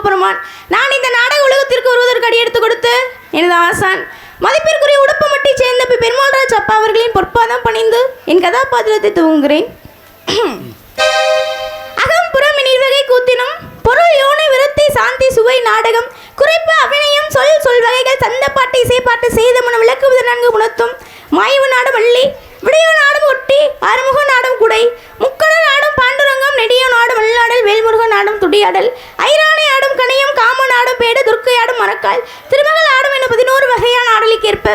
சிவபெருமான். நான் இந்த நாடக உலகத்திற்கு வருவதற்கு அடி எடுத்து கொடுத்து எனது ஆசான் மதிப்பிற்குரிய உடுப்பமட்டை சேர்ந்த பெருமாள்ராஜ் அப்பா அவர்களின் பொற்பாதம் பணிந்து என் கதாபாத்திரத்தை துவங்குகிறேன். அகம் புறம் நீர்வகை கூத்தினம் பொருள் யோனை விருத்தி சாந்தி சுவை நாடகம் குறிப்பு அபிநயம் சொல் வகைகள் சந்தப்பாட்டு இசைப்பாட்டு செய்தமனம் விளக்குவது நன்கு உணர்த்தும் மாய்வு நாடும் வள்ளி விடையோ நாடும் ஒட்டி அறுமுக நாடும் குடை முக்கடல் ஆடும் பாண்டுரங்கம் நெடியோ நாடும் வல்லாடல் வேல்முருகன் ஆடும் துடியாடல் ஐராணி ஆடும் கணையம் காமன் ஆடும் பேடு துர்க்கை ஆடும் மரக்கால் திருமகள் ஆடும் என 11 வகையான ஆடலுக்கேற்ப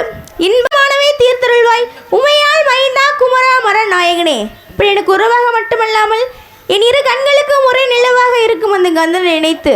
இன்பமானவே தீர்த்தருள்வாய் உமையால் மைந்தா குமரா மர நாயகனே. இப்படி எனக்கு உறவாக மட்டுமல்லாமல் என் இரு கண்களுக்கும் ஒரே நிலவாக இருக்கும் அந்த கந்தனை நினைத்து